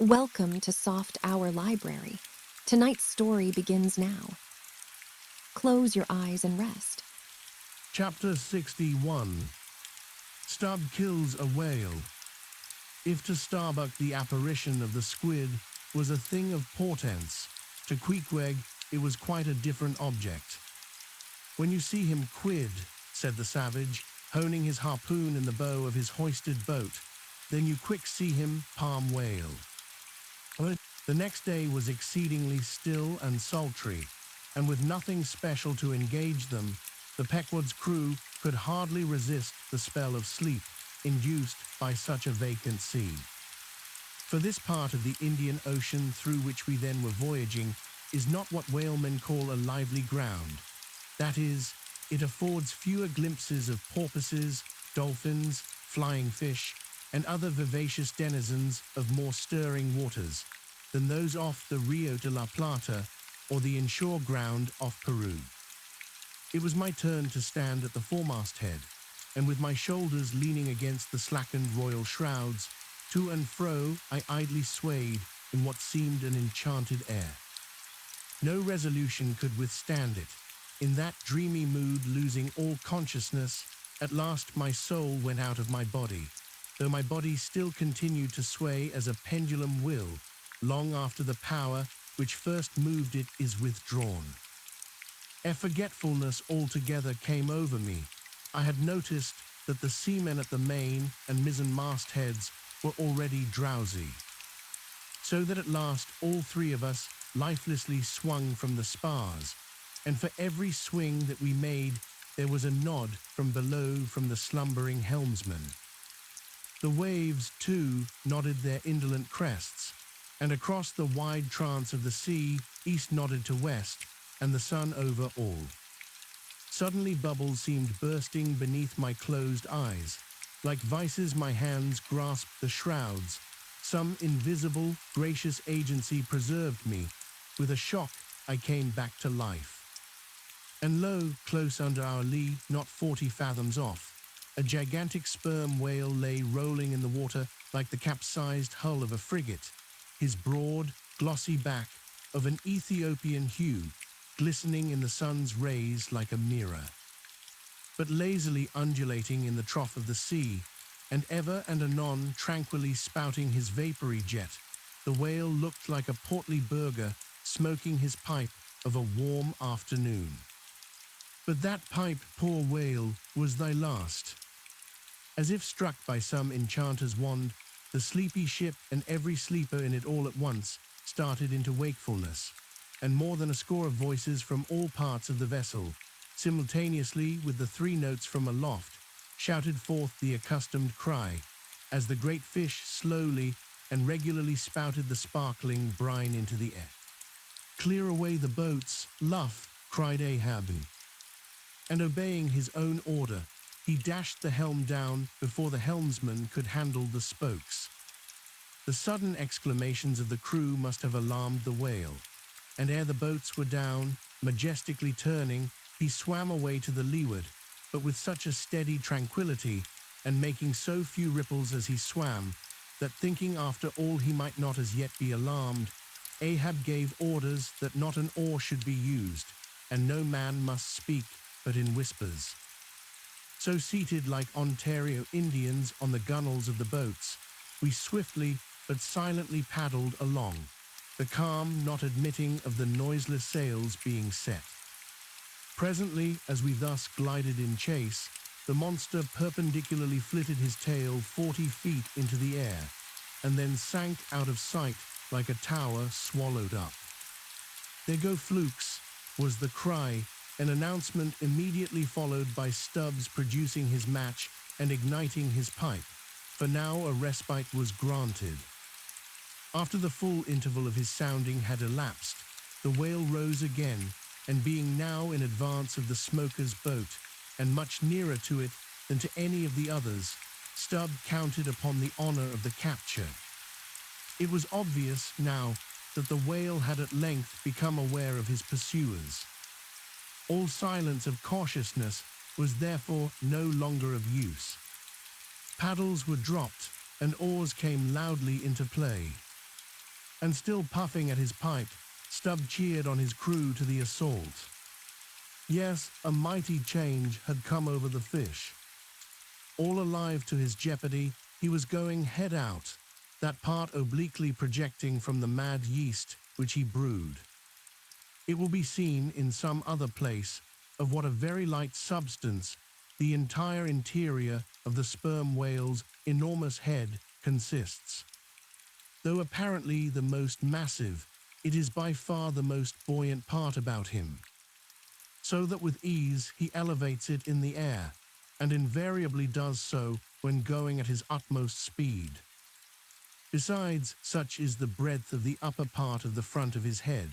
Welcome to Soft Hour Library. Tonight's story begins now. Close your eyes and rest. Chapter 61. Stubb kills a whale. If to Starbuck the apparition of the squid was a thing of portents, to Queequeg it was quite a different object. "When you see him quid," said the savage, honing his harpoon in the bow of his hoisted boat, "then you quick see him palm whale." The next day was exceedingly still and sultry, and with nothing special to engage them, the Pequod's crew could hardly resist the spell of sleep induced by such a vacant sea. For this part of the Indian Ocean through which we then were voyaging is not what whalemen call a lively ground. That is, it affords fewer glimpses of porpoises, dolphins, flying fish, and other vivacious denizens of more stirring waters than those off the Rio de la Plata or the inshore ground off Peru. It was my turn to stand at the foremast head, and with my shoulders leaning against the slackened royal shrouds, to and fro I idly swayed in what seemed an enchanted air. No resolution could withstand it. In that dreamy mood, losing all consciousness, at last my soul went out of my body, though my body still continued to sway as a pendulum will, long after the power which first moved it is withdrawn. A forgetfulness altogether came over me. I had noticed that the seamen at the main and mizzen mastheads were already drowsy, so that at last all three of us lifelessly swung from the spars, and for every swing that we made there was a nod from below from the slumbering helmsman. The waves, too, nodded their indolent crests, and across the wide trance of the sea, east nodded to west, and the sun over all. Suddenly bubbles seemed bursting beneath my closed eyes. Like vices my hands grasped the shrouds. Some invisible, gracious agency preserved me. With a shock I came back to life. And lo, close under our lee, not 40 fathoms off, a gigantic sperm whale lay rolling in the water like the capsized hull of a frigate, his broad, glossy back, of an Ethiopian hue, glistening in the sun's rays like a mirror. But lazily undulating in the trough of the sea, and ever and anon tranquilly spouting his vapory jet, the whale looked like a portly burgher smoking his pipe of a warm afternoon. But that pipe, poor whale, was thy last. As if struck by some enchanter's wand, the sleepy ship and every sleeper in it all at once started into wakefulness, and more than a score of voices from all parts of the vessel, simultaneously with the three notes from aloft, shouted forth the accustomed cry, as the great fish slowly and regularly spouted the sparkling brine into the air. "Clear away the boats, luff," cried Ahab, and obeying his own order, he dashed the helm down before the helmsman could handle the spokes. The sudden exclamations of the crew must have alarmed the whale, and ere the boats were down, majestically turning, he swam away to the leeward, but with such a steady tranquillity, and making so few ripples as he swam, that thinking after all he might not as yet be alarmed, Ahab gave orders that not an oar should be used, and no man must speak but in whispers. So seated like Ontario Indians on the gunwales of the boats, we swiftly but silently paddled along, the calm not admitting of the noiseless sails being set. Presently, as we thus glided in chase, the monster perpendicularly flitted his tail 40 feet into the air, and then sank out of sight like a tower swallowed up. "There go flukes," was the cry, an announcement immediately followed by Stubbs producing his match and igniting his pipe, for now a respite was granted. After the full interval of his sounding had elapsed, the whale rose again, and being now in advance of the smoker's boat, and much nearer to it than to any of the others, Stubb counted upon the honor of the capture. It was obvious now that the whale had at length become aware of his pursuers. All silence of cautiousness was therefore no longer of use. Paddles were dropped, and oars came loudly into play. And still puffing at his pipe, Stubb cheered on his crew to the assault. Yes, a mighty change had come over the fish. All alive to his jeopardy, he was going head out, that part obliquely projecting from the mad yeast which he brewed. It will be seen in some other place of what a very light substance the entire interior of the sperm whale's enormous head consists. Though apparently the most massive, it is by far the most buoyant part about him, so that with ease he elevates it in the air, and invariably does so when going at his utmost speed. Besides, such is the breadth of the upper part of the front of his head,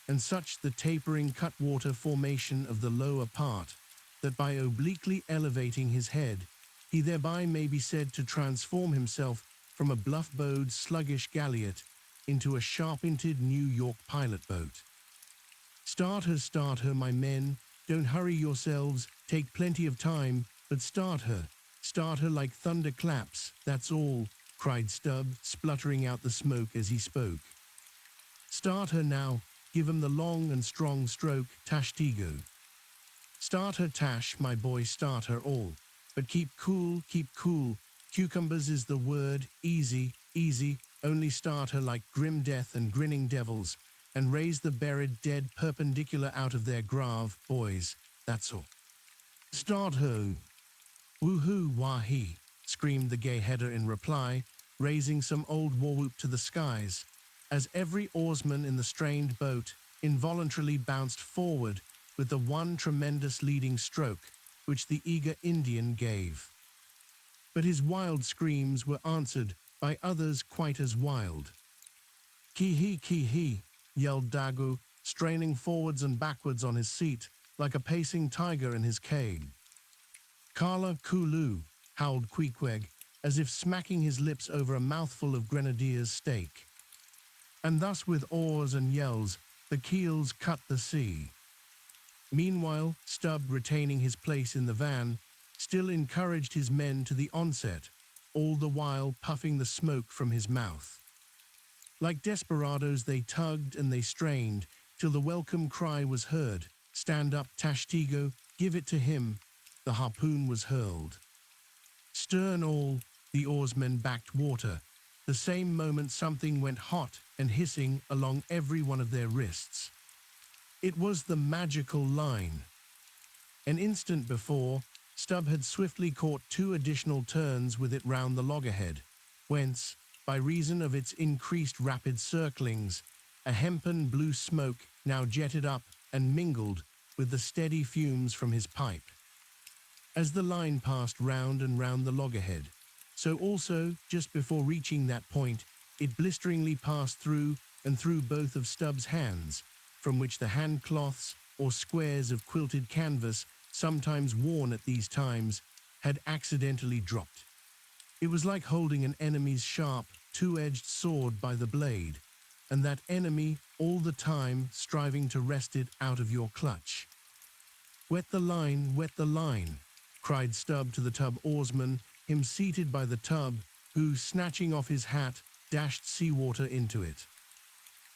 and such the tapering cutwater formation of the lower part, that by obliquely elevating his head, he thereby may be said to transform himself from a bluff-bowed, sluggish galliot into a sharp-inted New York pilot boat. Start her, my men. Don't hurry yourselves, take plenty of time, but start her like thunder claps, that's all, cried Stubb, spluttering out the smoke as he spoke. Start her now, give 'em the long and strong stroke, Tashtego. Start her, Tash, my boy, start her all. But keep cool, cucumbers is the word, easy, only start her like grim death and grinning devils, and raise the buried dead perpendicular out of their grave, boys, that's all. Start her. Woohoo, wah-hee, screamed the gay header in reply, raising some old war-whoop to the skies, as every oarsman in the strained boat involuntarily bounced forward with the one tremendous leading stroke which the eager Indian gave. But his wild screams were answered by others quite as wild. Ki-hee, yelled Dagu, straining forwards and backwards on his seat like a pacing tiger in his cage. Kala Kulu, howled Queequeg, as if smacking his lips over a mouthful of grenadier's steak. And thus with oars and yells, the keels cut the sea. Meanwhile, Stubb, retaining his place in the van, still encouraged his men to the onset, all the while puffing the smoke from his mouth. Like desperadoes they tugged and they strained, till the welcome cry was heard, "Stand up, Tashtego, give it to him." The harpoon was hurled. Stern all, the oarsmen backed water. The same moment something went hot and hissing along every one of their wrists. It was the magical line. An instant before, Stubb had swiftly caught 2 additional turns with it round the loggerhead, whence, by reason of its increased rapid circlings, a hempen blue smoke now jetted up and mingled with the steady fumes from his pipe. As the line passed round and round the loggerhead, so also, just before reaching that point, it blisteringly passed through and through both of Stubb's hands, from which the handcloths or squares of quilted canvas, sometimes worn at these times, had accidentally dropped. It was like holding an enemy's sharp, 2-edged sword by the blade, and that enemy all the time striving to wrest it out of your clutch. Wet the line, cried Stubb to the tub oarsman, him seated by the tub, who, snatching off his hat, dashed seawater into it.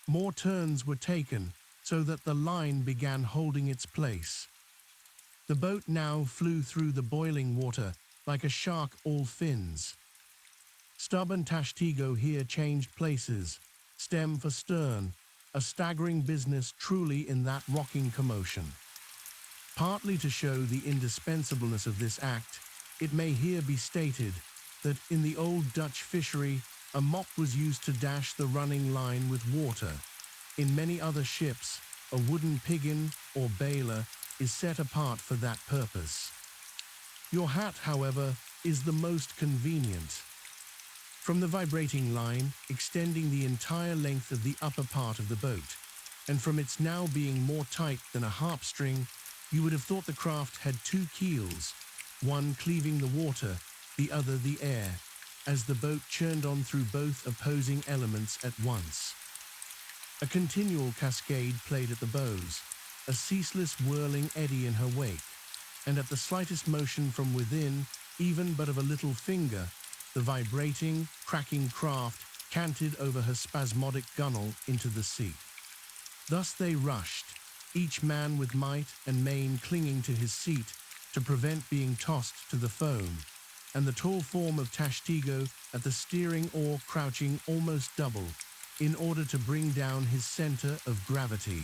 More turns were taken, so that the line began holding its place. The boat now flew through the boiling water like a shark all fins. Stubb and Tashtego here changed places, stem for stern, a staggering business truly in that rocking commotion. Partly to show the indispensableness of this act, it may here be stated that in the old Dutch fishery, a mop was used to dash the running line with water. In many other ships, a wooden piggin or bailer is set apart for that purpose. Your hat, however, is the most convenient. From the vibrating line, extending the entire length of the upper part of the boat, and from its now being more tight than a harp string, you would have thought the craft had 2 keels, one cleaving the water, the other the air, as the boat churned on through both opposing elements at once. A continual cascade played at the bows, a ceaseless whirling eddy in her wake, and at the slightest motion from within, even but of a little finger, the vibrating, cracking craft canted over her spasmodic gunwale into the sea. Thus they rushed, each man with might and main clinging to his seat to prevent being tossed to the foam, and the tall form of Tashtigo at the steering oar crouching almost double in order to bring down his center of gravity.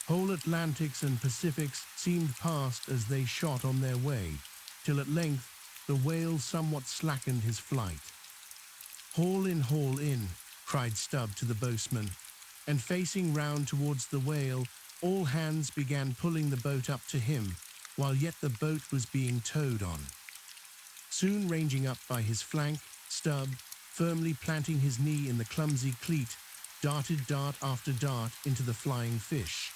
Whole Atlantics and Pacifics seemed past as they shot on their way, till at length the whale somewhat slackened his flight. Haul in, cried Stubb to the boatswain, and facing round towards the whale, all hands began pulling the boat up to him, while yet the boat was being towed on. Soon ranging up by his flank, Stubb, firmly planting his knee in the clumsy cleat, darted dart after dart into the flying fish.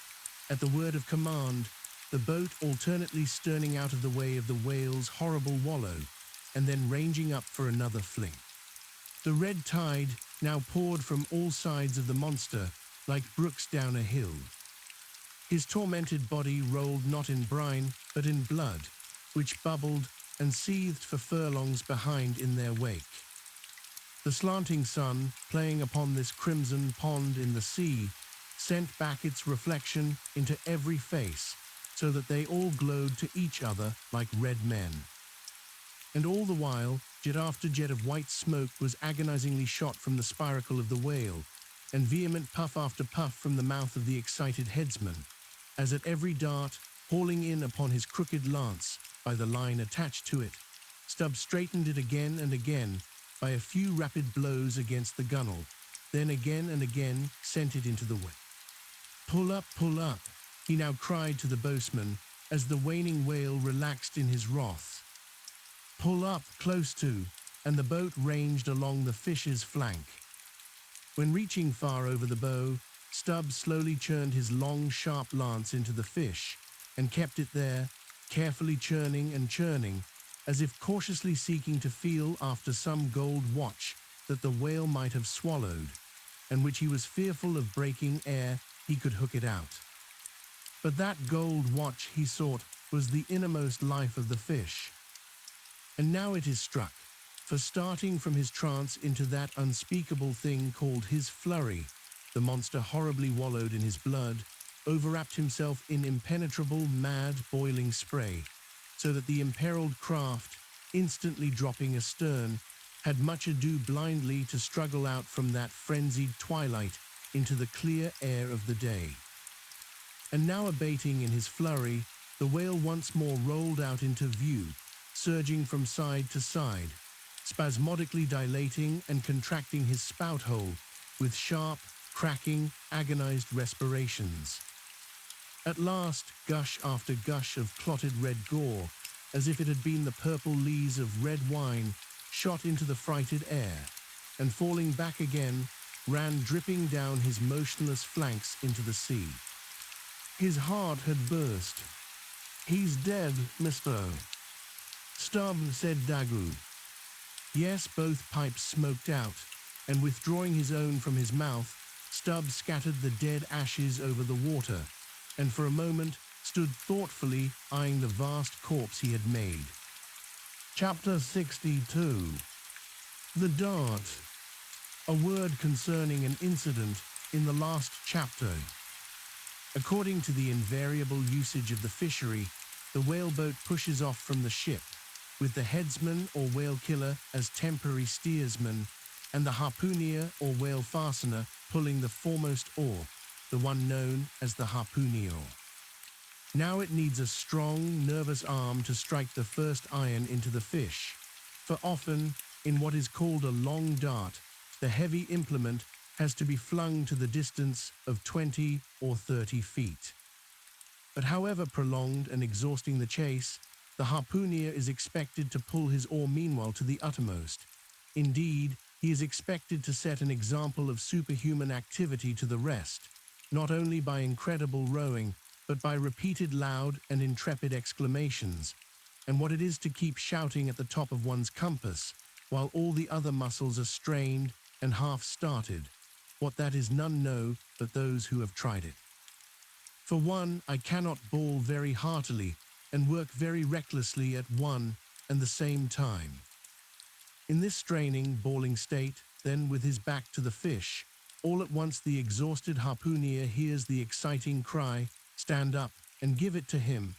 At the word of command, the boat alternately sterning out of the way of the whale's horrible wallow, and then ranging up for another fling. The red tide now poured from all sides of the monster like brooks down a hill. His tormented body rolled not in brine, but in blood, which bubbled and seethed for furlongs behind in their wake. The slanting sun, playing upon this crimson pond in the sea, sent back its reflection into every face, so that they all glowed to each other like red men. And all the while, jet after jet of white smoke was agonizingly shot from the spiracle of the whale, and vehement puff after puff from the mouth of the excited headsman, as at every dart, hauling in upon his crooked lance by the line attached to it, Stubb straightened it again and again by a few rapid blows against the gunwale, then again and again sent it into the wind. Pull up, he now cried to the boatswain as the waning whale relaxed in his wrath. Pull up, close to, and the boat ranged along the fish's flank. When reaching far over the bow, Stubb slowly churned his long, sharp lance into the fish and kept it there, carefully churning and churning, as if cautiously seeking to feel after some gold watch that the whale might have swallowed, and which he was fearful of breaking ere he could hook it out. But that gold watch he sought was the innermost life of the fish. And now it is struck, for starting from his trance into that unspeakable thing called his flurry, the monster horribly wallowed in his blood, overwrapped himself in impenetrable, mad, boiling spray, so that the imperiled craft, instantly dropping astern, had much ado blindly to struggle out from that frenzied twilight into the clear air of the day. And now abating in his flurry, the whale once more rolled out into view, surging from side to side, spasmodically dilating and contracting his spout hole with sharp, cracking, agonized respirations. At last, gush after gush of clotted red gore, as if it had been the purple lees of red wine, shot into the frighted air, and falling back again, ran dripping down his motionless flanks into the sea. His heart had burst. "He's dead, mister," Stubb said Dagu. Yes, both pipes smoked out, and withdrawing his own from his mouth, Stubb scattered the dead ashes over the water, and for a moment stood thoughtfully eyeing the vast corpse he had made. Chapter 62. The Dart. A word concerning an incident in the last chapter. According to the invariable usage of the fishery, the whaleboat pushes off from the ship, with the headsman or whale killer as temporary steersman, and the harpooner or whale fastener pulling the foremost oar, the one known as the harpooner. Now it needs a strong, nervous arm to strike the first iron into the fish, for often, in what is called a long dart, the heavy implement has to be flung to the distance of 20 or 30 feet. But however prolonged and exhausting the chase, the harpooner is expected to pull his oar meanwhile to the uttermost. Indeed, he is expected to set an example of superhuman activity to the rest, not only by incredible rowing, but by repeated loud and intrepid exclamations, and what it is to keep shouting at the top of one's compass, while all the other muscles are strained and half-started. What that is none know but those who have tried it. For one, I cannot bawl very heartily and work very recklessly at one and the same time. In this straining, bawling state, then with his back to the fish, all at once the exhausted harpooner hears the exciting cry, "Stand up and give it to him."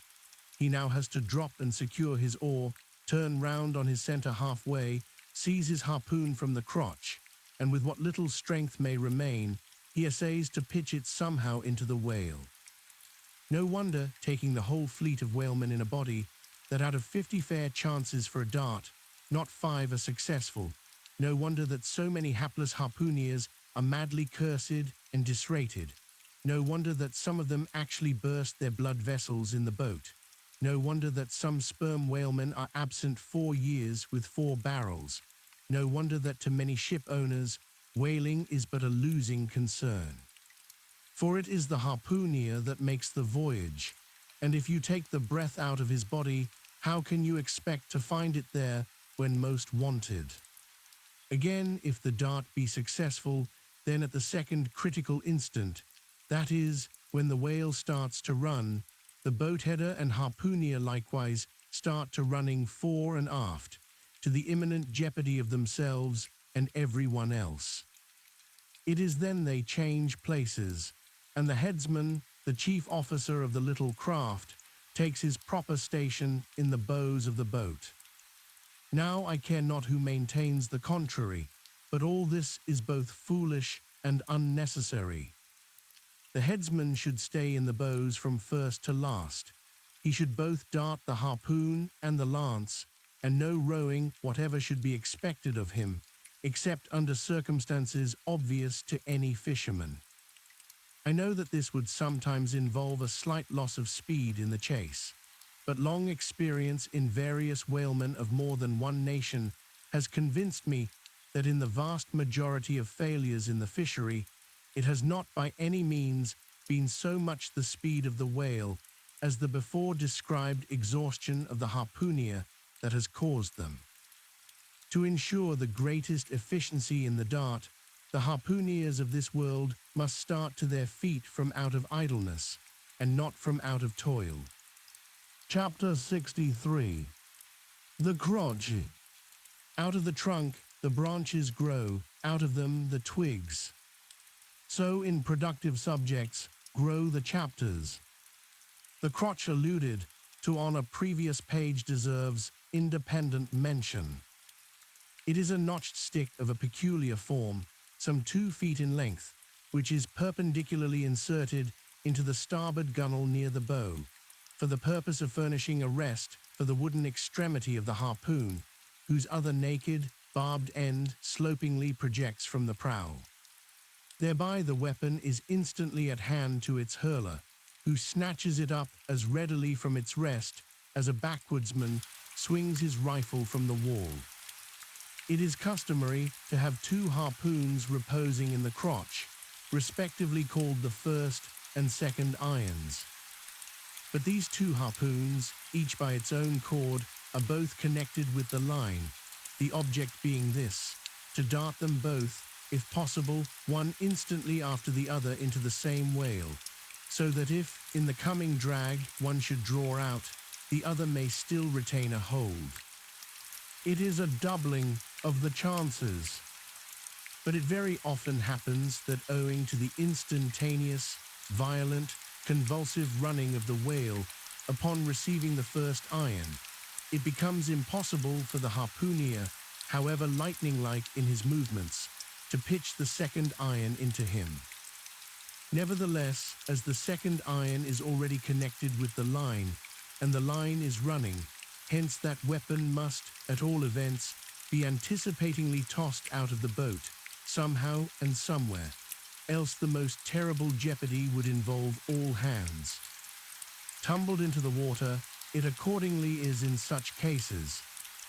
He now has to drop and secure his oar, turn round on his center halfway, seize his harpoon from the crotch, and with what little strength may remain, he essays to pitch it somehow into the whale. No wonder, taking the whole fleet of whalemen in a body, that out of 50 fair chances for a dart, not 5 are successful. No wonder that so many hapless harpooneers are madly cursed and disrated. No wonder that some of them actually burst their blood vessels in the boat. No wonder that some sperm whalemen are absent 4 years with 4 barrels. No wonder that to many ship owners, whaling is but a losing concern. For it is the harpooner that makes the voyage, and if you take the breath out of his body, how can you expect to find it there when most wanted? Again, if the dart be successful, then at the second critical instant, that is, when the whale starts to run, the boatheader and harpooner likewise start to running fore and aft, to the imminent jeopardy of themselves and everyone else. It is then they change places, and the headsman, the chief officer of the little craft, takes his proper station in the bows of the boat. Now I care not who maintains the contrary, but all this is both foolish and unnecessary. The headsman should stay in the bows from first to last. He should both dart the harpoon and the lance, and no rowing whatever should be expected of him, except under circumstances obvious to any fisherman. I know that this would sometimes involve a slight loss of speed in the chase, but long experience in various whalemen of more than one nation has convinced me that in the vast majority of failures in the fishery, it has not by any means been so much the speed of the whale as the before described exhaustion of the harpooner that has caused them. To ensure the greatest efficiency in the dart, the harpooneers of this world must start to their feet from out of idleness, and not from out of toil. Chapter 63. The crotch. Out of the trunk the branches grow, out of them the twigs. So in productive subjects grow the chapters. The crotch alluded to on a previous page deserves independent mention. It is a notched stick of a peculiar form, some 2 feet in length, which is perpendicularly inserted into the starboard gunwale near the bow, for the purpose of furnishing a rest for the wooden extremity of the harpoon, whose other naked, barbed end slopingly projects from the prow. Thereby the weapon is instantly at hand to its hurler, who snatches it up as readily from its rest as a backwoodsman swings his rifle from the wall. It is customary to have 2 harpoons reposing in the crotch, respectively called the first and second irons. But these 2 harpoons, each by its own cord, are both connected with the line, the object being this, to dart them both, if possible, one instantly after the other into the same whale, so that if, in the coming drag, one should draw out, the other may still retain a hold. It is a doubling of the chances. But it very often happens that owing to the instantaneous, violent, convulsive running of the whale upon receiving the first iron, it becomes impossible for the harpooner, however lightning-like in his movements, to pitch the second iron into him. Nevertheless, as the second iron is already connected with the line, and the line is running, hence that weapon must, at all events, be anticipatingly tossed out of the boat, somehow and somewhere, else the most terrible jeopardy would involve all hands. Tumbled into the water, it accordingly is in such cases.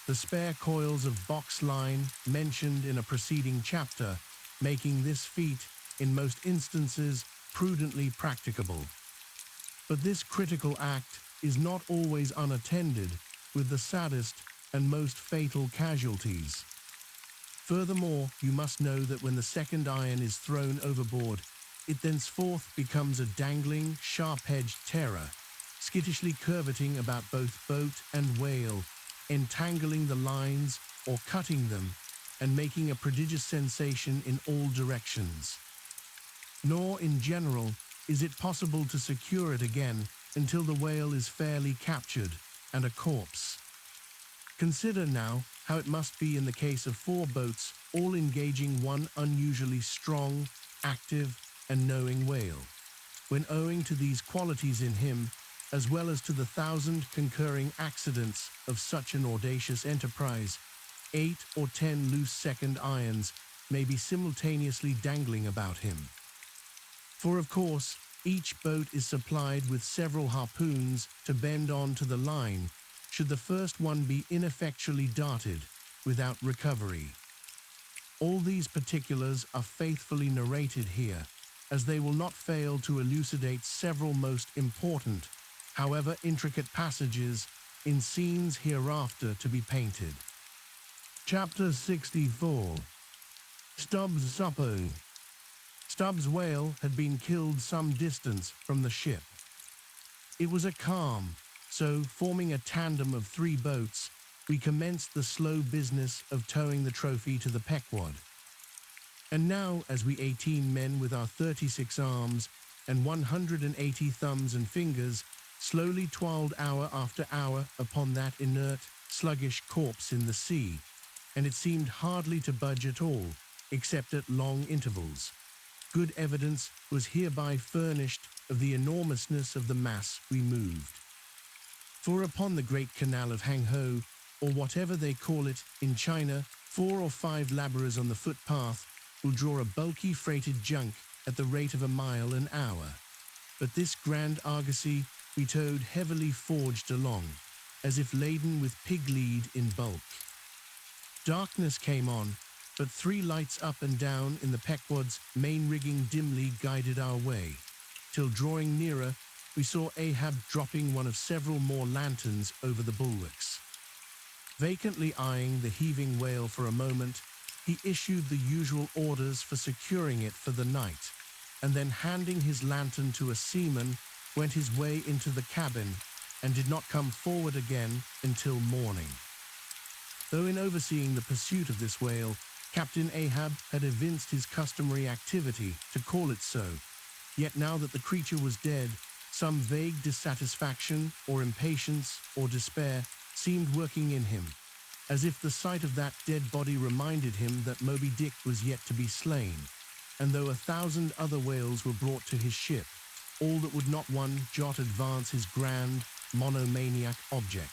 The spare coils of box line mentioned in a preceding chapter, making this feat, in most instances, prudently practicable. But this critical act is not always unattended with the saddest and most fatal casualties. Furthermore, you must know that when the second iron is thrown overboard, it thenceforth becomes a dangling, sharp-edged terror, skittishly curveting about both boat and whale, entangling the lines or cutting them, and making a prodigious sensation in all directions. Nor, in general, is it possible to secure it again until the whale is fairly captured and a corpse. Consider now how it must be in the case of 4 boats all engaging one unusually strong, active, and knowing whale, when owing to these qualities in him, as well as to the 1,000 concurring accidents of such an audacious enterprise, 8 or 10 loose second irons may be simultaneously dangling about him. For of course, each boat is supplied with several harpoons to bend on to the line, should the first one be ineffectually darted without recovery. All these particulars are faithfully narrated here, as they will not fail to elucidate several most important, however intricate passages in scenes hereafter to be painted. Chapter 64. Stubbs' Suppo. Stubbs' whale had been killed some distance from the ship. It was a calm, so, forming a tandem of 3 boats, we commenced the slow business of towing the trophy to the Pequod. And now, as we 18 men with our 36 arms and 180 thumbs and fingers slowly toiled hour after hour upon that inert, sluggish corpse in the sea, and it seemed hardly to budge at all, except at long intervals, good evidence was hereby furnished of the enormousness of the mass we moved. For upon the great canal of Hangho, or whatever they call it in China, 4 or 5 labourers on the footpath will draw a bulky freighted junk at the rate of a mile an hour. But this grand argosy we towed heavily forged along, as if laden with pig lead in bulk. Darkness came on, but 3 lights up and down in the Pequod's main rigging dimly guided our way, till drawing nearer, we saw Ahab dropping one of several more lanterns over the bulwarks. Vacantly eyeing the heaving whale for a moment, he issued the usual orders for securing it for the night, and then handing his lantern to a seaman, went his way into the cabin and did not come forward again until morning. Though in overseeing the pursuit of this whale, Captain Ahab had evinced his customary activity, to call it so, yet now that the creature was dead, some vague dissatisfaction or impatience or despair seemed working in him, as if the sight of that dead body reminded him that Moby-Dick was yet to be slain, and though 1,000 other whales were brought to his ship, all that would not one jot advance his grand, monomaniac object.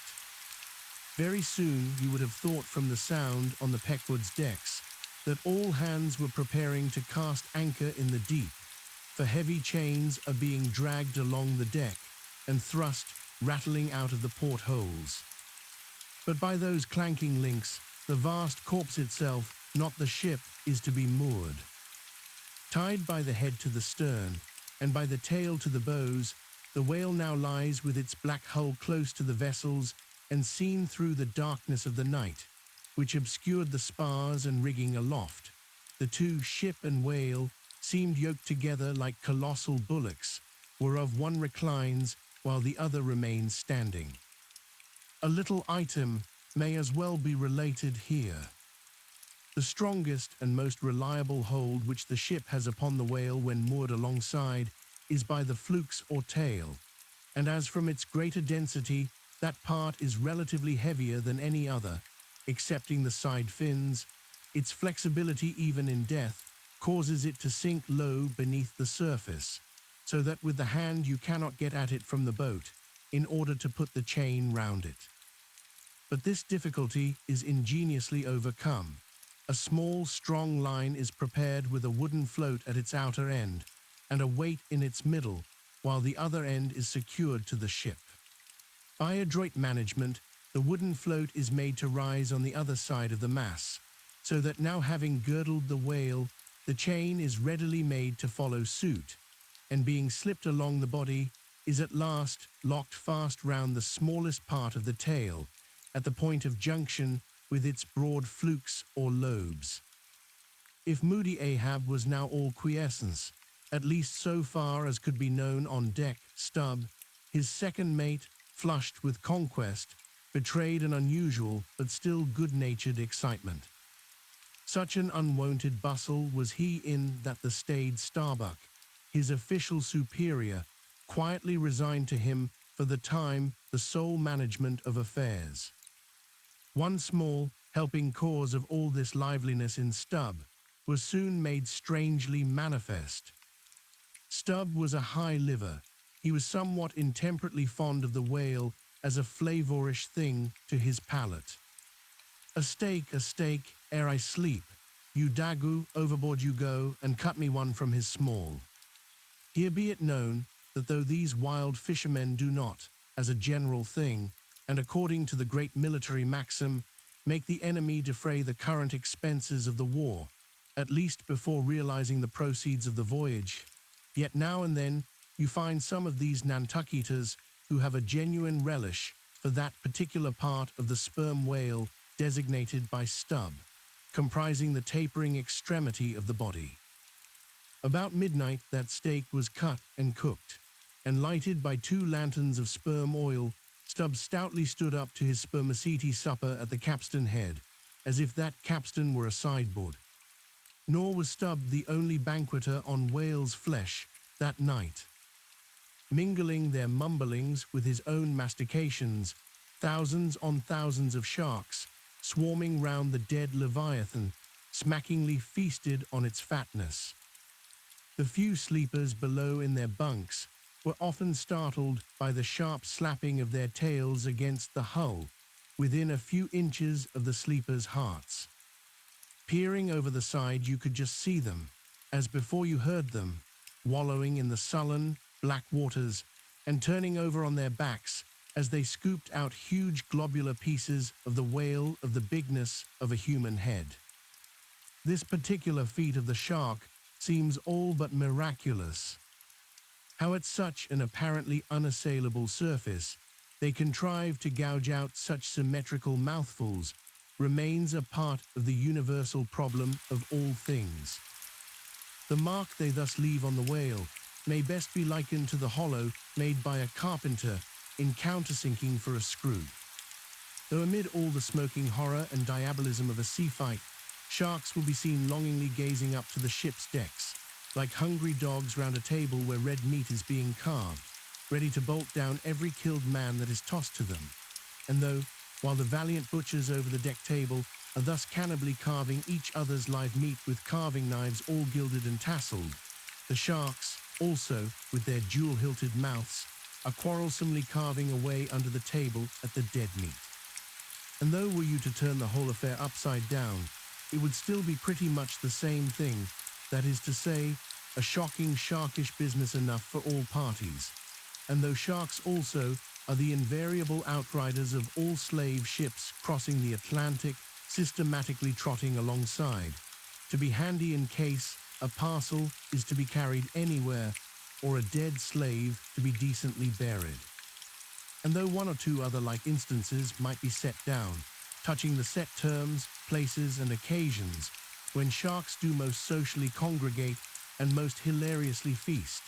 Very soon you would have thought from the sound on the Pequod's decks that all hands were preparing to cast anchor in the deep, for heavy chains are being dragged along the deck and thrust rattling out of the portholes. But by those clanking links, the vast corpse itself, not the ship, is to be moored. Tied by the head to the stern, and by the tail to the bows, the whale now lies with its black hull close to the vessels and seen through the darkness of the night, which obscured the spars and rigging aloft. The 2, ship and whale, seemed yoked together like colossal bullocks, whereof one reclines while the other remains standing. A little item may as well be related here. The strongest and most reliable hold which the ship has upon the whale when moored alongside is by the flukes or tail, and as from its greater density, that part is relatively heavier than any other, excepting the side fins, its flexibility even in death causes it to sink low beneath the surface, so that with the hand you cannot get at it from the boat, in order to put the chain round it. But this difficulty is ingeniously overcome. A small, strong line is prepared with a wooden float at its outer end, and a weight in its middle, while the other end is secured to the ship. By adroit management, the wooden float is made to rise on the other side of the mass, so that now having girdled the whale, the chain is readily made to follow suit, and being slipped along the body, is at last locked fast round the smallest part of the tail, at the point of junction with its broad flukes or lobes. If moody Ahab was now all quiescence, at least so far as could be known on deck, Stubb, his second mate, flushed with conquest, betrayed an unusual but still good-natured excitement. Such an unwonted bustle was he in that the staid Starbuck, his official superior, quietly resigned to him for the time the sole management of affairs. One small, helping cause of all this liveliness in Stubb was soon made strangely manifest. Stubb was a high liver. He was somewhat intemperately fond of the whale as a flavorish thing to his palate. A steak, ere I sleep. You dagu, overboard you go, and cut me one from his small. Here be it known that though these wild fishermen do not, as a general thing, and according to the great military maxim, make the enemy defray the current expenses of the war, at least before realizing the proceeds of the voyage, yet now and then you find some of these Nantucketas who have a genuine relish for that particular part of the sperm whale designated by Stubb, comprising the tapering extremity of the body. About midnight that steak was cut and cooked, and lighted by 2 lanterns of sperm oil, Stubb stoutly stood up to his spermaceti supper at the capstan head, as if that capstan were a sideboard. Nor was Stubb the only banqueter on whale's flesh that night. Mingling their mumblings with his own mastications, thousands on thousands of sharks, swarming round the dead leviathan, smackingly feasted on its fatness. The few sleepers below in their bunks were often startled by the sharp slapping of their tails against the hull, within a few inches of the sleepers' hearts. Peering over the side, you could just see them, as before you heard them, wallowing in the sullen, black waters and turning over on their backs as they scooped out huge globular pieces of the whale of the bigness of a human head. This particular feat of the shark seems all but miraculous. How at such an apparently unassailable surface they contrive to gouge out such symmetrical mouthfuls remains a part of the universal problem of all things. The mark they thus leave on the whale may best be likened to the hollow made by a carpenter in countersinking for a screw. Though amid all the smoking horror and diabolism of a sea fight, sharks will be seen longingly gazing up to the ship's decks, like hungry dogs round a table where red meat is being carved, ready to bolt down every killed man that is tossed to them. And though, while the valiant butchers over the deck table are thus cannibally carving each other's live meat with carving knives all gilded and tasseled, the sharks, also with their jewel-hilted mouths, are quarrelsomely carving away under the table at the dead meat. And though were you to turn the whole affair upside down, it would still be pretty much the same thing, that is to say, a shocking, sharkish business enough for all parties. And though sharks also are the invariable outriders of all slave ships crossing the Atlantic, systematically trotting alongside, to be handy in case a parcel is to be carried anywhere, or a dead slave to be decently buried. And though 1 or 2 other like instances might be set down, touching the set terms, places, and occasions when sharks do most socially congregate and most hilariously feast,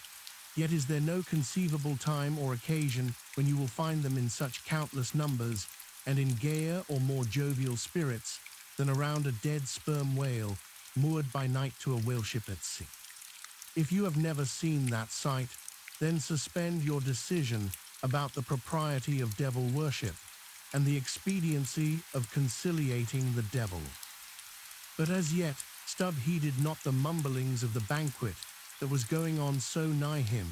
yet is there no conceivable time or occasion when you will find them in such countless numbers and in gayer or more jovial spirits than around a dead sperm whale moored by night to a whaleship at sea. If you have never seen that sight, then suspend your decision about the propriety of devil worship and the expediency of conciliating the devil. But as yet, Stubb heeded not the mumblings of the banquet that was going on so nigh him,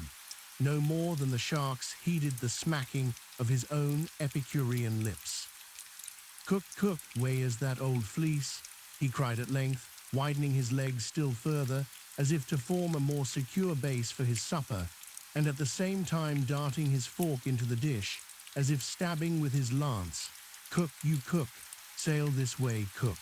no more than the sharks heeded the smacking of his own Epicurean lips. "Cook, cook, where's that old fleece?" he cried at length, widening his legs still further, as if to form a more secure base for his supper, and at the same time darting his fork into the dish, as if stabbing with his lance. "Cook, you cook, sail this way, cook."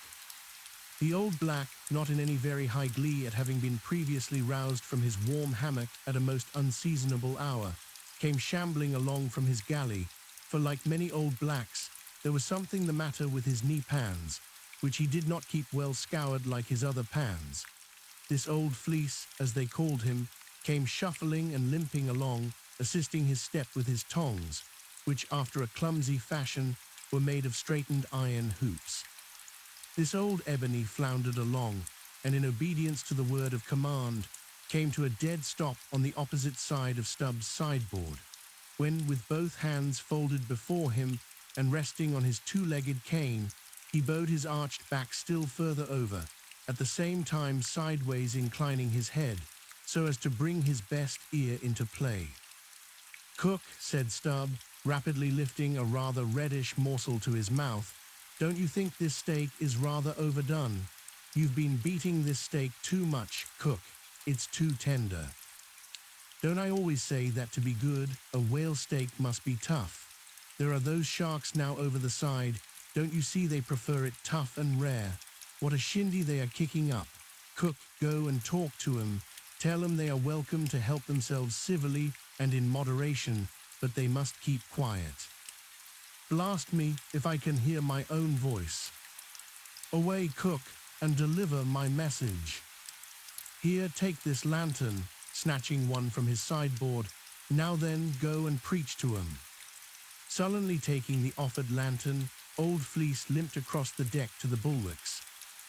The old black, not in any very high glee at having been previously roused from his warm hammock at a most unseasonable hour, came shambling along from his galley, for like many old blacks, there was something the matter with his knee pans, which he did not keep well scoured like his other pans. This old fleece, as they called him, came shuffling and limping along, assisting his step with his tongs, which after a clumsy fashion were made of straightened iron hoops. This old ebony floundered along, and in obedience to the word of command, came to a dead stop on the opposite side of Stubb's sideboard, when, with both hands folded before him and resting on his two-legged cane, he bowed his arched back still further over, at the same time sideways inclining his head, so as to bring his best ear into play. "Cook," said Stubb, rapidly lifting a rather reddish morsel to his mouth, "don't you think this steak is rather overdone? You've been beating this steak too much, Cook. It's too tender." "Don't I always say that to be good, a whale steak must be tough? There are those sharks now over the side. Don't you see they prefer it tough and rare? What a shindy they are kicking up. Cook, go and talk to 'em. Tell 'em they are welcome to help themselves civilly and in moderation, but they must keep quiet." "Blast me if I can hear my own voice. Away, Cook, and deliver my message. Here, take this lantern," snatching one from his sideboard. "Now then, go and preach to 'em." Sullenly taking the offered lantern, Old Fleece limped across the deck to the bulwarks,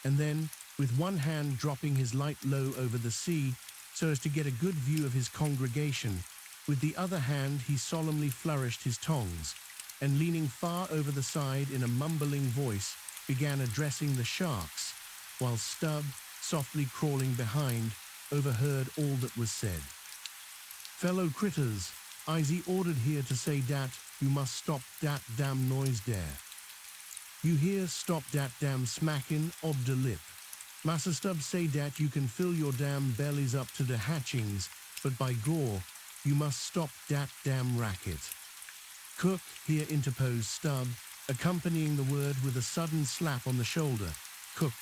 and then, with one hand dropping his light low over the sea so as to get a good view of his congregation, with the other hand he solemnly flourished his tongs, and leaning far over the side in a mumbling voice, began addressing the sharks, while Stubb, softly crawling behind, overheard all that was said. "Fellow critters, I's ordered here to say dat you must stop dat damn noise dere. You hear, stop dat damn smacking ob de lip. Massa Stubb say dat you can fill your damn bellies up to the hatchings, but by gore, you must stop dat damn racket." "Cook," here interposed Stubb, accompanying the word with a sudden slap on the shoulder. "Cook,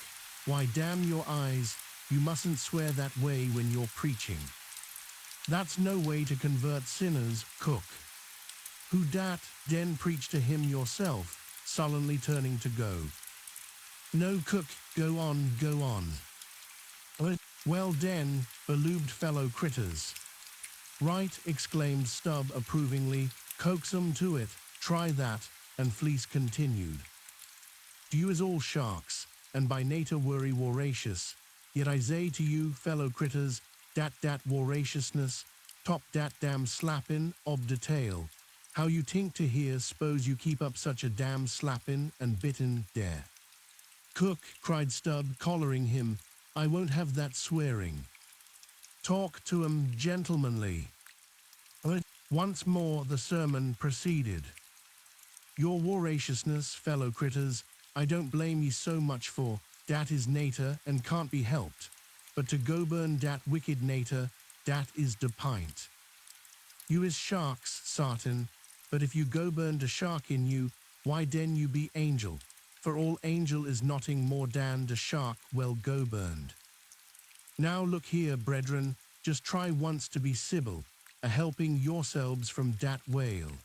why damn your eyes, you mustn't swear that way when you're preaching. That's no way to convert sinners, Cook." "Who dat, den preach to him yourself," sullenly turning to go. "No, Cook, go on, go on." "Well den, beloobed fellow critters." "Right," exclaimed Stubb approvingly, "coax 'em to it, try that," and Fleece continued. "Do you is all sharks, and by nature worry voracious, yet I say to you, fellow critters, dat voraciousness, top dat damn slappin' ob de tail. How you tink to hear, s'pose you keep up such a damn slappin' and bitin' dare." "Cook," cried Stubb, collaring him, "I won't have that swearing. Talk to 'em gentlemanly." Once more the sermon proceeded. "Your voraciousness, fellow critters, I don't blame ye so much for, dat is nater and can't be helped, but to go burn dat wicked nater, dat is de pint. You is sharks, sartin, but if you go burn de shark in you, why den you be angel, for all angel is notting more dan de shark well go burned. Now look here, brethren, just try once to be civil, a-helping yourselves from dat whale.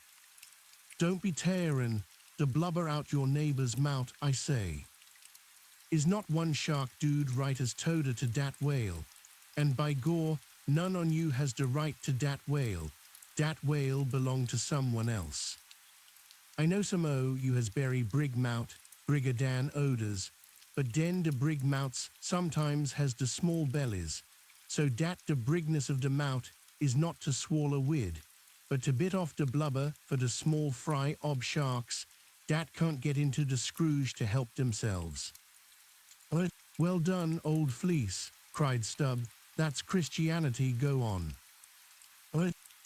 Don't be tearin' the blubber out your neighbor's mouth, I say. Is not one shark dude right as toader to dat whale? And by gore, none on you has the right to dat whale. Dat whale belong to someone else. I know some o' you has berry brig mout, brigadan odors, but den de brig mouts sometimes has de small bellies, so dat de brigness of de mout is not to swallow wid, but to bit off de blubber for de small fry ob sharks, dat can't get into de scrooge to help themselves." "Well done, Old Fleece," cried Stubb. "That's Christianity, go on."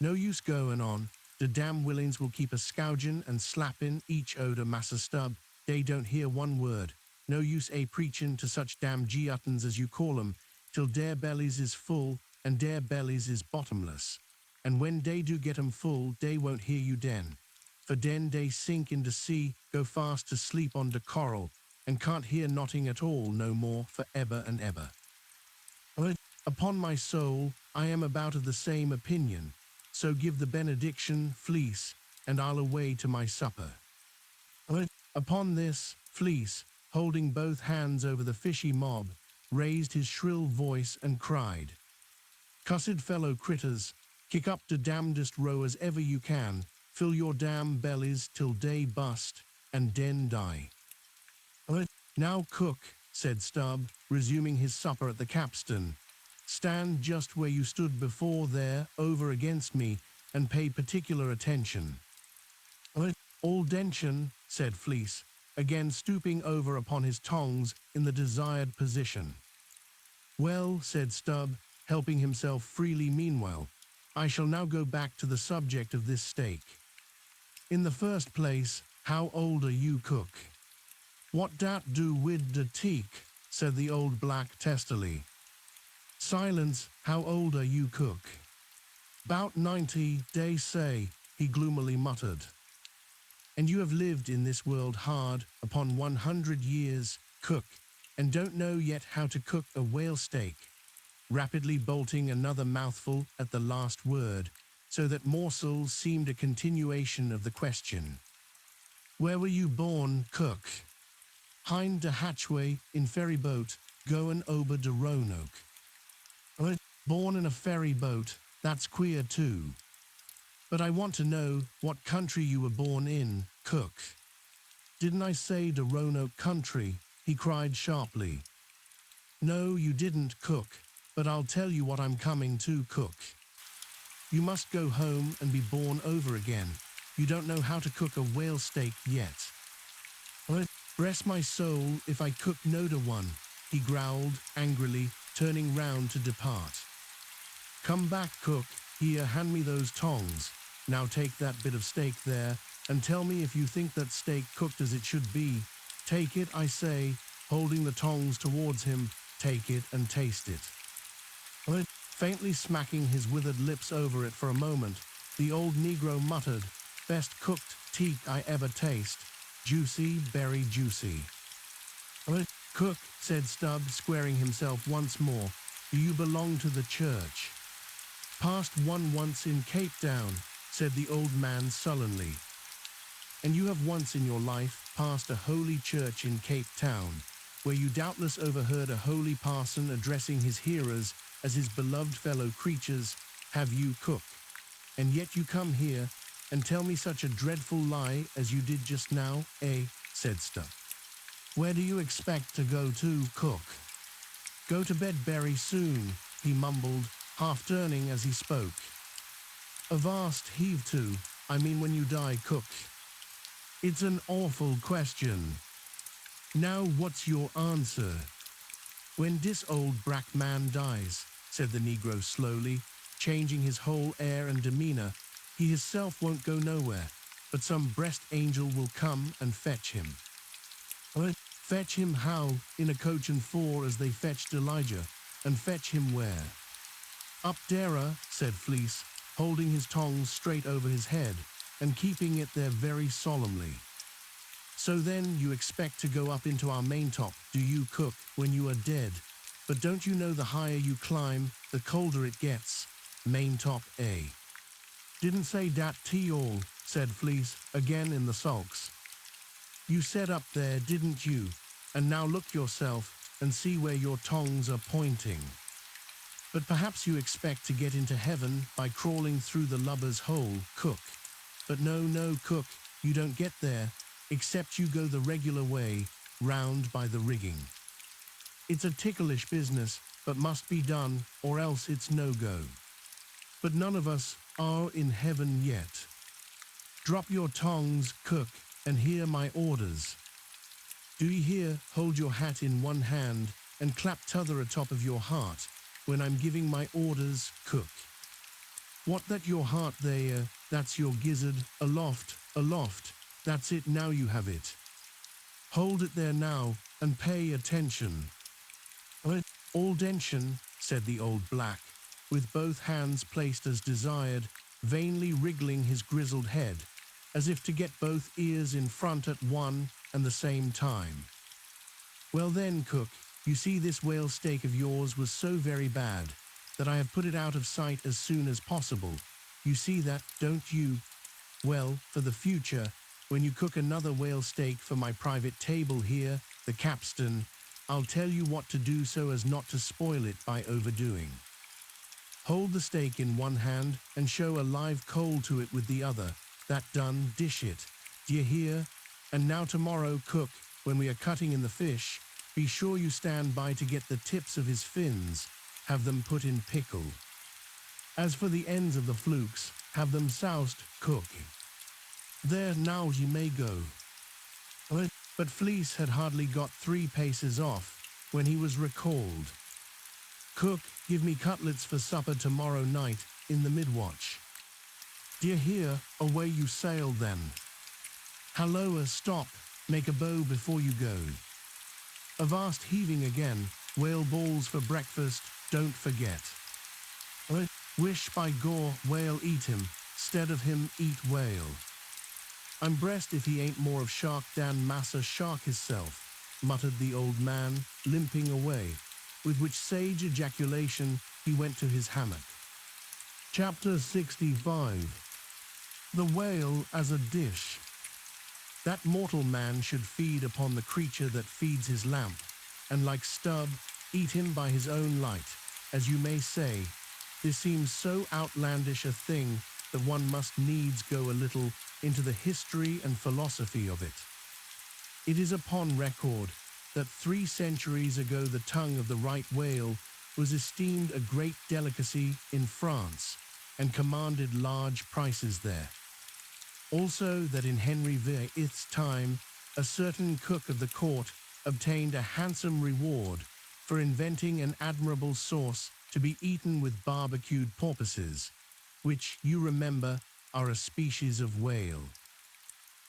"No use going on. The damn willings will keep a scourgin' and slappin' each odor, Massa Stubb. They don't hear one word. No use preachin' to such damn geottons as you call 'em, till their bellies is full and their bellies is bottomless. And when they do get 'em full, they won't hear you den. For den they sink in the sea, go fast to sleep on the coral, and can't hear notting at all no more for ever and ever. Upon my soul, I am about of the same opinion, so give the benediction, Fleece, and I'll away to my supper." Upon this, Fleece, holding both hands over the fishy mob, raised his shrill voice and cried, "Cussed fellow critters, kick up the damnedest row as ever you can, fill your damn bellies till day bust, and den die." Now cook, said Stubb, resuming his supper at the capstan. Stand just where you stood before there, over against me, and pay particular attention. All dention, said Fleece, again stooping over upon his tongs in the desired position. Well, said Stubb, helping himself freely meanwhile, I shall now go back to the subject of this steak. In the first place, how old are you, cook? What dat do wid de teak, said the old black testily. Silence, how old are you, cook? 'Bout 90, dey say, he gloomily muttered. And you have lived in this world hard upon 100 years, cook, and don't know yet how to cook a whale steak, rapidly bolting another mouthful at the last word, so that morsel seemed a continuation of the question. Where were you born, cook? Hind de hatchway in ferry boat, goin' ober de Roanoke. Born in a ferry boat, that's queer too. But I want to know what country you were born in, cook. Didn't I say de Roanoke country? He cried sharply. No, you didn't, cook, but I'll tell you what I'm coming to, cook. You must go home and be born over again. You don't know how to cook a whale steak yet. Bless my soul if I cook no to one, he growled angrily, turning round to depart. Come back, cook. Here, hand me those tongs. Now take that bit of steak there, and tell me if you think that steak cooked as it should be. Take it, I say, holding the tongs towards him, take it and taste it. Faintly smacking his withered lips over it for a moment, the old Negro muttered, Best cooked teak I ever taste. Juicy, very juicy. Cook, said Stubb, squaring himself once more, do you belong to the church? Passed one once in Cape Town, said the old man sullenly. And you have once in your life passed a holy church in Cape Town, where you doubtless overheard a holy parson addressing his hearers as his beloved fellow creatures, have you, cook? And yet you come here and tell me such a dreadful lie as you did just now, eh? Said Stubb. Where do you expect to go to, cook? Go to bed very soon, he mumbled, half turning as he spoke. A vast heave to, I mean when you die, cook. It's an awful question. Now what's your answer? When this old brack man dies, said the Negro slowly, changing his whole air and demeanor, he himself won't go nowhere, but some breast angel will come and fetch him. Fetch him how? In a coach and four as they fetched Elijah, and fetch him where? Up dere, said Fleece, holding his tongs straight over his head, and keeping it there very solemnly. So then you expect to go up into our maintop, do you, cook, when you are dead? But don't you know the higher you climb, the colder it gets? Maintop A. Didn't say dat to all, said Fleece, again in the sulks. You said up there, didn't you? And now look yourself and see where your tongs are pointing. But perhaps you expect to get into heaven by crawling through the lubber's hole, cook. But no, cook, you don't get there, except you go the regular way, round by the rigging. It's a ticklish business, but must be done, or else it's no-go. But none of us are in heaven yet. Drop your tongs, cook, and hear my orders. Do you hear? Hold your hat in one hand and clap t'other atop of your heart when I'm giving my orders, cook. What that your heart there, that's your gizzard, aloft, that's it, now you have it. Hold it there now and pay attention. All dention, said the old black, with both hands placed as desired, vainly wriggling his grizzled head, as if to get both ears in front at one and the same time. Well then, cook, you see this whale steak of yours was so very bad that I have put it out of sight as soon as possible. You see that, don't you? Well, for the future, when you cook another whale steak for my private table here, the capstan, I'll tell you what to do so as not to spoil it by overdoing. Hold the steak in one hand and show a live coal to it with the other. That done, dish it. D'ye hear? And now tomorrow, cook, when we are cutting in the fish, be sure you stand by to get the tips of his fins, have them put in pickle. As for the ends of the flukes, have them soused, cook. There now you may go. But Fleece had hardly got 3 paces off when he was recalled. Cook, give me cutlets for supper tomorrow night in the mid-watch. D'ye hear? Away you sail then. Halloa, stop, make a bow before you go. A vast heaving again, whale balls for breakfast, don't forget. Wish by gore whale eat him, stead of him eat whale. I'm breast if he ain't more of shark than massa shark hisself, muttered the old man, limping away, with which sage ejaculation he went to his hammock. Chapter 65. The Whale as a Dish. That mortal man should feed upon the creature that feeds his lamp, and like Stubb, eat him by his own light, as you may say. This seems so outlandish a thing that one must needs go a little into the history and philosophy of it. It is upon record that 3 centuries ago the tongue of the right whale was esteemed a great delicacy in France and commanded large prices there. Also that in Henry VIII's time, a certain cook of the court obtained a handsome reward for inventing an admirable sauce to be eaten with barbecued porpoises, which, you remember, are a species of whale.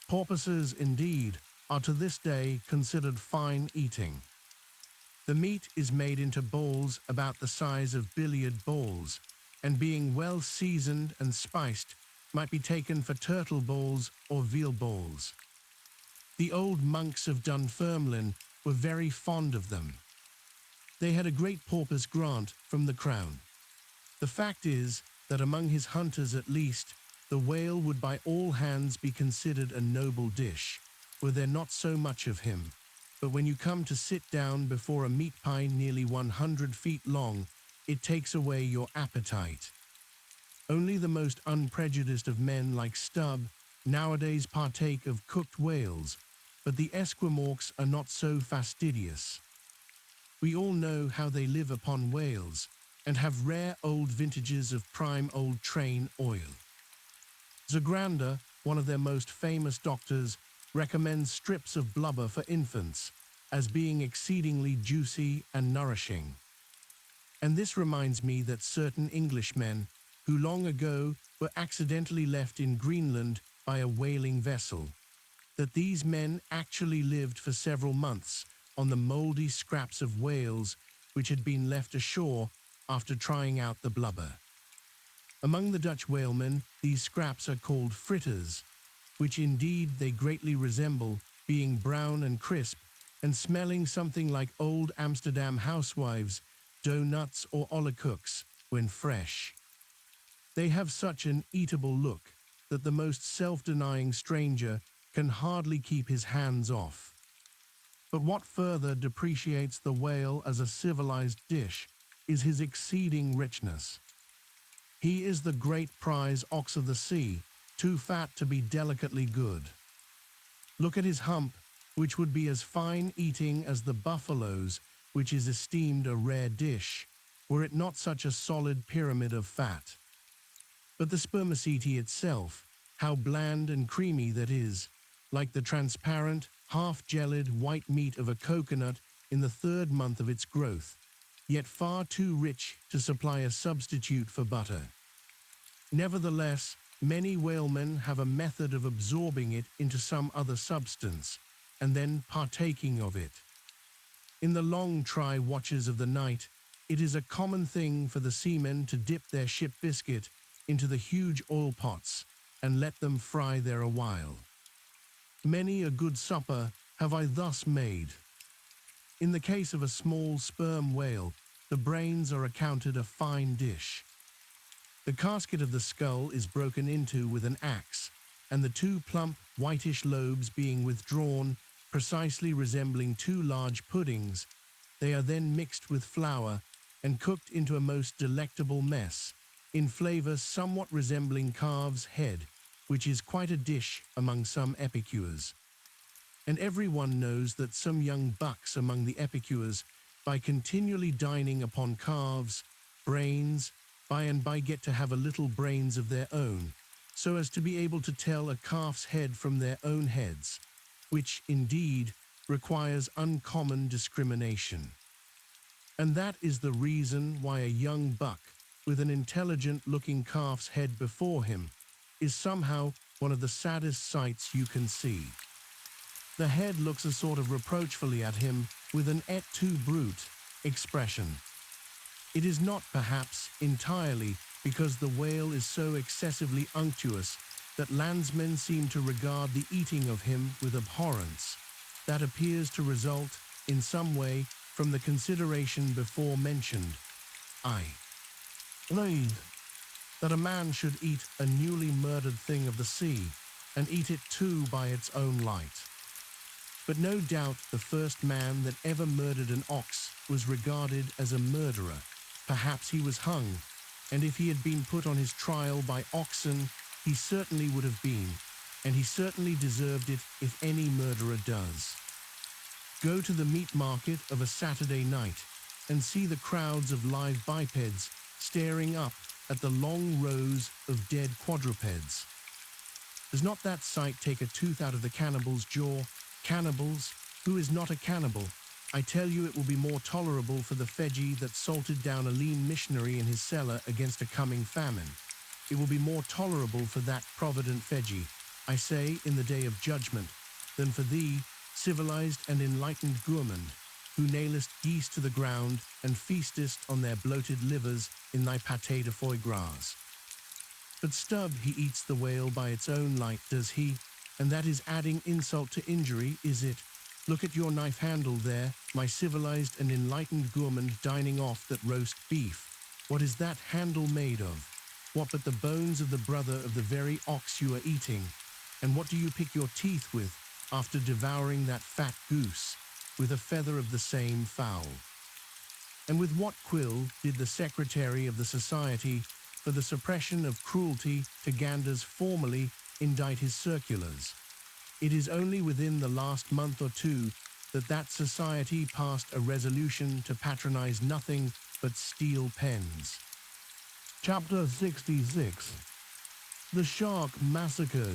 Porpoises, indeed, are to this day considered fine eating. The meat is made into balls about the size of billiard balls, and being well seasoned and spiced, might be taken for turtle balls or veal balls. The old monks of Dunfermline were very fond of them. They had a great porpoise grant from the crown. The fact is that among his hunters at least, the whale would by all hands be considered a noble dish, were there not so much of him. But when you come to sit down before a meat pie nearly 100 feet long, it takes away your appetite. Only the most unprejudiced of men like Stubb nowadays partake of cooked whales, but the Esquimaux are not so fastidious. We all know how they live upon whales, and have rare old vintages of prime old train oil. Zagrander, one of their most famous doctors, recommends strips of blubber for infants as being exceedingly juicy and nourishing. And this reminds me that certain Englishmen, who long ago were accidentally left in Greenland by a whaling vessel, that these men actually lived for several months on the mouldy scraps of whales which had been left ashore after trying out the blubber. Among the Dutch whalemen, these scraps are called fritters, which indeed they greatly resemble, being brown and crisp, and smelling something like old Amsterdam housewives' doughnuts or ollekooks when fresh. They have such an eatable look that the most self-denying stranger can hardly keep his hands off. But what further depreciates the whale as a civilized dish is his exceeding richness. He is the great prize ox of the sea, too fat to be delicately good. Look at his hump, which would be as fine eating as the buffalo's, which is esteemed a rare dish, were it not such a solid pyramid of fat. But the spermaceti itself, how bland and creamy that is, like the transparent, half-gelid white meat of a coconut in the 3rd month of its growth, yet far too rich to supply a substitute for butter. Nevertheless, many whalemen have a method of absorbing it into some other substance, and then partaking of it. In the long try watches of the night, it is a common thing for the seamen to dip their ship biscuit into the huge oil pots and let them fry there a while. Many a good supper have I thus made. In the case of a small sperm whale, the brains are accounted a fine dish. The casket of the skull is broken into with an axe, and the 2 plump, whitish lobes being withdrawn, precisely resembling 2 large puddings, they are then mixed with flour and cooked into a most delectable mess, in flavor somewhat resembling calf's head, which is quite a dish among some epicures. And everyone knows that some young bucks among the epicures, by continually dining upon calves, brains, by and by get to have a little brains of their own, so as to be able to tell a calf's head from their own heads, which, indeed, requires uncommon discrimination. And that is the reason why a young buck with an intelligent-looking calf's head before him is somehow one of the saddest sights you can see. The head looks a sort of reproachfully at him with an "et tu brute" expression. It is not, perhaps, entirely because the whale is so excessively unctuous that landsmen seem to regard the eating of him with abhorrence. That appears to result, in some way, from the consideration before mentioned, i.e., that a man should eat a newly murdered thing of the sea, and eat it too by its own light. But no doubt the first man that ever murdered an ox was regarded as a murderer. Perhaps he was hung, and if he had been put on his trial by oxen, he certainly would have been, and he certainly deserved it if any murderer does. Go to the meat market of a Saturday night and see the crowds of live bipeds staring up at the long rows of dead quadrupeds. Does not that sight take a tooth out of the cannibal's jaw? Cannibals? Who is not a cannibal? I tell you it will be more tolerable for the Fedji that salted down a lean missionary in his cellar against a coming famine. It will be more tolerable for that provident Fedji, I say, in the day of judgment, than for thee, civilized and enlightened gourmand, who nailest geese to the ground and feastest on their bloated livers in thy pâté de foie gras. But Stubb, he eats the whale by its own light, does he? And that is adding insult to injury, is it? Look at your knife handle there, my civilized and enlightened gourmand dining off that roast beef. What is that handle made of? What but the bones of the brother of the very ox you are eating? And what do you pick your teeth with after devouring that fat goose? With a feather of the same fowl. And with what quill did the Secretary of the Society for the Suppression of Cruelty to Ganders formally indite his circulars? It is only within the last month or two that that society passed a resolution to patronize nothing but steel pens. Chapter 66. The Shark Massacre.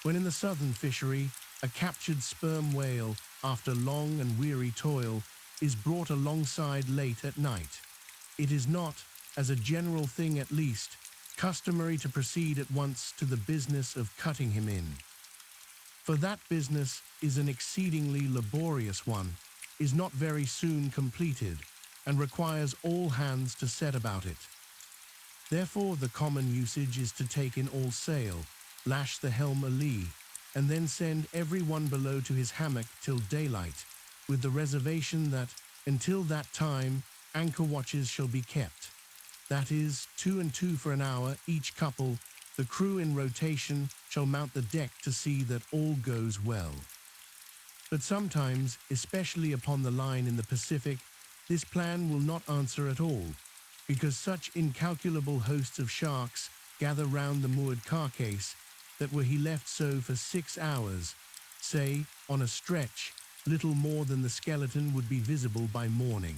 When in the southern fishery, a captured sperm whale, after long and weary toil, is brought alongside late at night, it is not, as a general thing at least, customary to proceed at once to the business of cutting him in. For that business is an exceedingly laborious one, is not very soon completed, and requires all hands to set about it. Therefore the common usage is to take in all sail, lash the helm a-lee, and then send every one below to his hammock till daylight, with the reservation that, until that time, anchor watches shall be kept. That is, 2 and 2 for an hour, each couple, the crew in rotation shall mount the deck to see that all goes well. But sometimes, especially upon the line in the Pacific, this plan will not answer at all, because such incalculable hosts of sharks gather round the moored carcase that were he left so for 6 hours, say, on a stretch, little more than the skeleton would be visible by morning.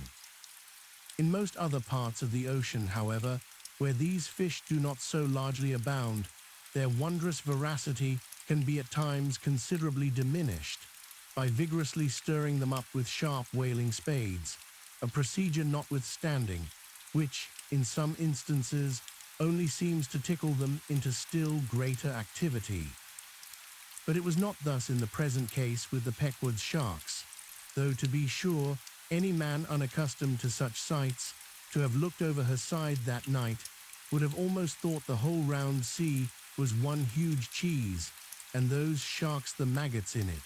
In most other parts of the ocean, however, where these fish do not so largely abound, their wondrous voracity can be at times considerably diminished by vigorously stirring them up with sharp whaling spades, a procedure notwithstanding, which, in some instances, only seems to tickle them into still greater activity. But it was not thus in the present case with the Pequod's sharks, though to be sure, any man unaccustomed to such sights, to have looked over her side that night, would have almost thought the whole round sea was one huge cheese, and those sharks the maggots in it.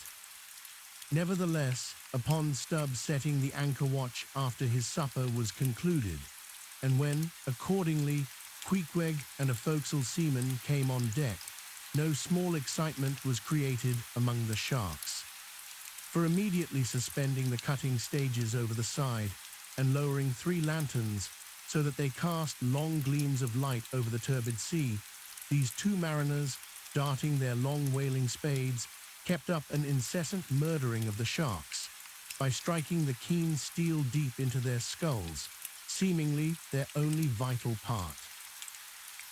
Nevertheless, upon Stubb setting the anchor watch after his supper was concluded, and when, accordingly, Queequeg and a forecastle seaman came on deck, no small excitement was created among the sharks. For immediately suspending the cutting stages over the side and lowering 3 lanterns so that they cast long gleams of light over the turbid sea, these 2 mariners, darting their long whaling spades, kept up an incessant murdering of the sharks by striking the keen steel deep into their skulls, seemingly their only vital part.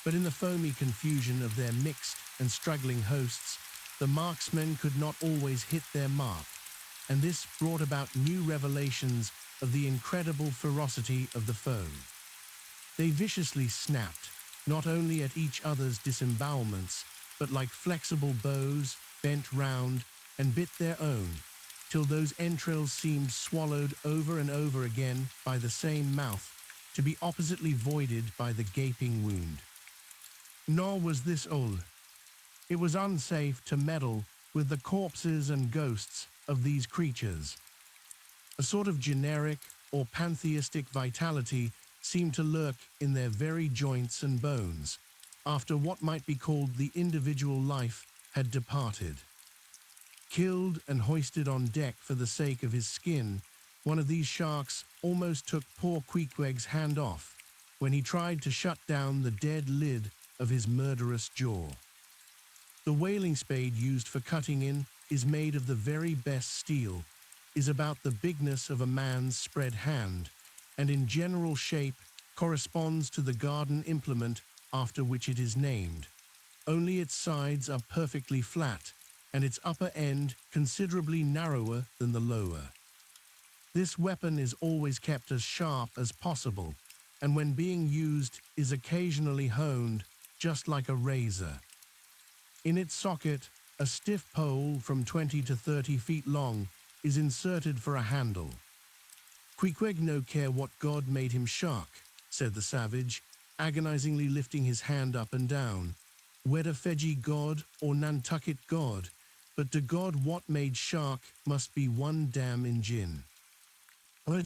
But in the foamy confusion of their mixed and struggling hosts, the marksmen could not always hit their mark, and this brought about new revelations of the incredible ferocity of the foe. They viciously snapped, not only at each other's disembowelments, but like flexible bows, bent round and bit their own, till those entrails seemed swallowed over and over again by the same mouth, to be oppositely voided by the gaping wound. Nor was this all. It was unsafe to meddle with the corpses and ghosts of these creatures. A sort of generic or pantheistic vitality seemed to lurk in their very joints and bones, after what might be called the individual life had departed. Killed and hoisted on deck for the sake of his skin, one of these sharks almost took poor Queequeg's hand off when he tried to shut down the dead lid of his murderous jaw. The whaling spade used for cutting in is made of the very best steel, is about the bigness of a man's spread hand, and in general shape corresponds to the garden implement after which it is named. Only its sides are perfectly flat, and its upper end considerably narrower than the lower. This weapon is always kept as sharp as possible, and when being used is occasionally honed, just like a razor. In its socket, a stiff pole from 20 to 30 feet long is inserted for a handle. "Queequeg no care what god made him shark," said the savage, agonizingly lifting his hand up and down. "Whether Feji god or Nantucket god, but the god what made shark must be one damn Injin."